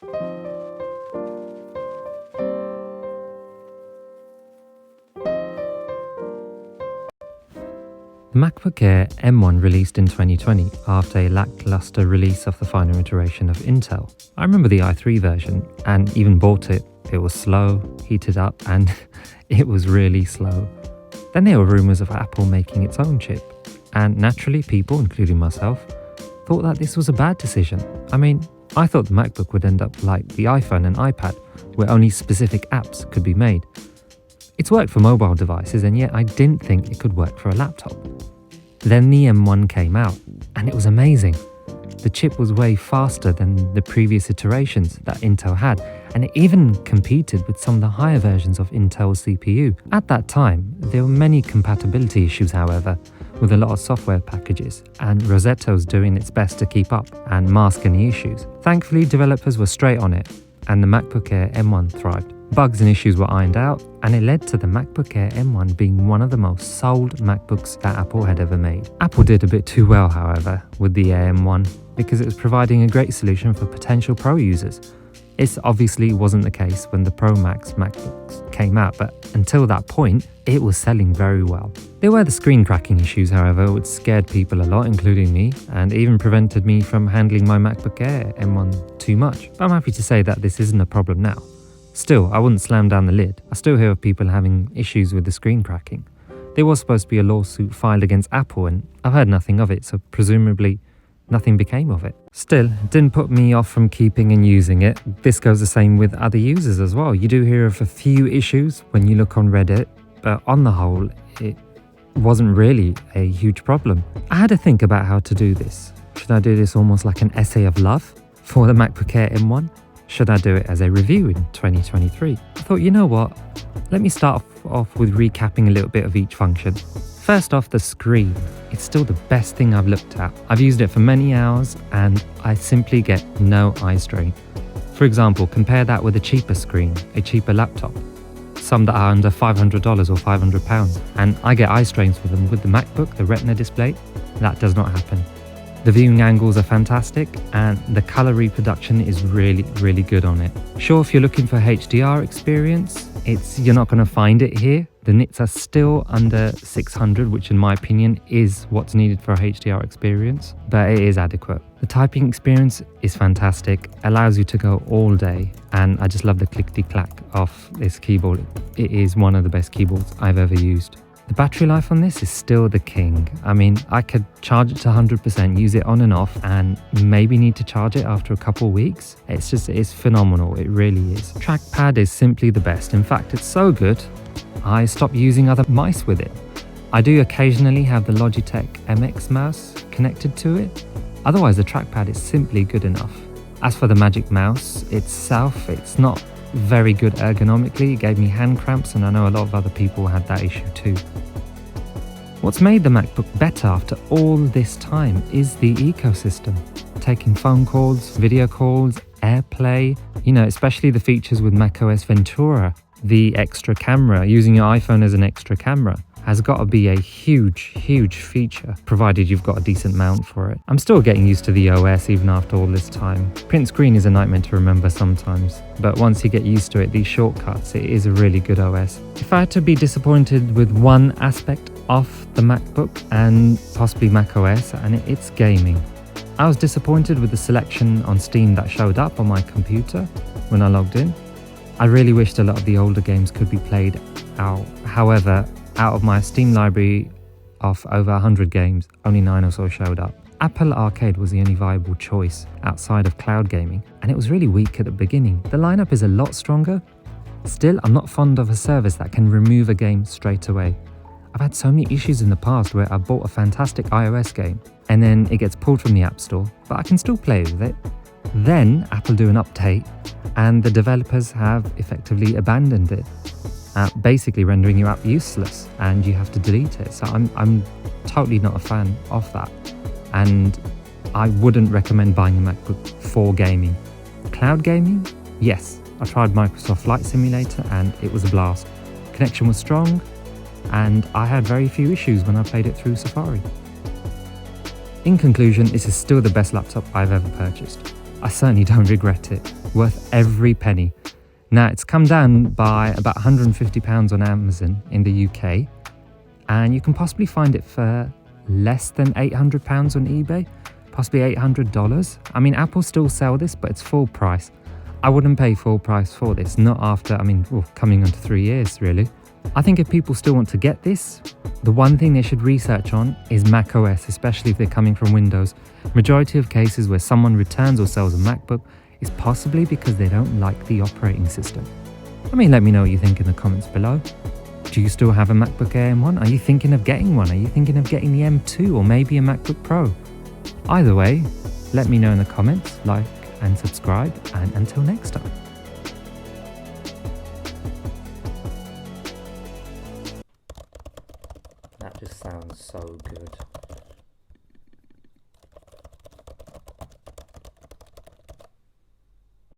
The MacBook Air M1 released in 2020 after a lackluster release of the final iteration of Intel. I remember the i3 version and even bought it. It was slow, heated up, and it was really slow. Then there were rumours of Apple making its own chip, and naturally people, including myself, thought that this was a bad decision. I mean, I thought the MacBook would end up like the iPhone and iPad, where only specific apps could be made. It's worked for mobile devices, and yet I didn't think it could work for a laptop. Then the M1 came out, and it was amazing. The chip was way faster than the previous iterations that Intel had, and it even competed with some of the higher versions of Intel's CPU. At that time, there were many compatibility issues, however, with a lot of software packages, and Rosetta was doing its best to keep up and mask any issues. Thankfully, developers were straight on it, and the MacBook Air M1 thrived. Bugs and issues were ironed out, and it led to the MacBook Air M1 being one of the most sold MacBooks that Apple had ever made. Apple did a bit too well, however, with the Air M1 because it was providing a great solution for potential Pro users. This obviously wasn't the case when the Pro Max MacBooks came out, but until that point, it was selling very well. There were the screen cracking issues, however, which scared people a lot, including me, and even prevented me from handling my MacBook Air M1 too much. But I'm happy to say that this isn't a problem now. Still, I wouldn't slam down the lid. I still hear of people having issues with the screen cracking. There was supposed to be a lawsuit filed against Apple, and I've heard nothing of it, so presumably nothing became of it. Still, it didn't put me off from keeping and using it. This goes the same with other users as well. You do hear of a few issues when you look on Reddit, but on the whole, it wasn't really a huge problem. I had to think about how to do this. Should I do this almost like an essay of love for the MacBook Air M1? Should I do it as a review in 2023? I thought, you know what? Let me start off with recapping a little bit of each function. First off, the screen. It's still the best thing I've looked at. I've used it for many hours and I simply get no eye strain. For example, compare that with a cheaper screen, a cheaper laptop. Some that are under $500 or £500, and I get eye strains with them. With the MacBook, the Retina display, that does not happen. The viewing angles are fantastic and the color reproduction is really, really good on it. Sure, if you're looking for HDR experience, you're not going to find it here. The nits are still under 600, which in my opinion is what's needed for a HDR experience, but it is adequate. The typing experience is fantastic, allows you to go all day, and I just love the clickety-clack of this keyboard. It is one of the best keyboards I've ever used. The battery life on this is still the king. I mean, I could charge it to 100%, use it on and off, and maybe need to charge it after a couple of weeks. It's phenomenal, it really is. Trackpad is simply the best. In fact, it's so good, I stopped using other mice with it. I do occasionally have the Logitech MX mouse connected to it. Otherwise, the trackpad is simply good enough. As for the Magic Mouse itself, it's not very good ergonomically. It gave me hand cramps, and I know a lot of other people had that issue too. What's made the MacBook better after all this time is the ecosystem. Taking phone calls, video calls, AirPlay, especially the features with macOS Ventura, the extra camera, using your iPhone as an extra camera, has got to be a huge, huge feature, provided you've got a decent mount for it. I'm still getting used to the OS even after all this time. Print screen is a nightmare to remember sometimes, but once you get used to it, these shortcuts, it is a really good OS. If I had to be disappointed with one aspect of the MacBook and possibly macOS, and it's gaming. I was disappointed with the selection on Steam that showed up on my computer when I logged in. I really wished a lot of the older games could be played out. However, out of my Steam library of over 100 games, only 9 or so showed up. Apple Arcade was the only viable choice outside of cloud gaming, and it was really weak at the beginning. The lineup is a lot stronger. Still, I'm not fond of a service that can remove a game straight away. I've had so many issues in the past where I bought a fantastic iOS game and then it gets pulled from the App Store, but I can still play with it. Then Apple do an update and the developers have effectively abandoned it, basically rendering your app useless and you have to delete it. So I'm totally not a fan of that, and I wouldn't recommend buying a MacBook for gaming. Cloud gaming? Yes, I tried Microsoft Flight Simulator and it was a blast. Connection was strong and I had very few issues when I played it through Safari. In conclusion, this is still the best laptop I've ever purchased. I certainly don't regret it. worth every penny. Now, it's come down by about £150 on Amazon in the UK, and you can possibly find it for less than £800 on eBay, possibly $800. I mean, Apple still sell this, but it's full price. I wouldn't pay full price for this, not after, coming on to 3 years, really. I think if people still want to get this, the one thing they should research on is macOS, especially if they're coming from Windows. Majority of cases where someone returns or sells a MacBook is possibly because they don't like the operating system. Let me know what you think in the comments below. Do you still have a MacBook Air M1? Are you thinking of getting one? Are you thinking of getting the M2 or maybe a MacBook Pro? Either way, let me know in the comments, like and subscribe, and until next time. That just sounds so good.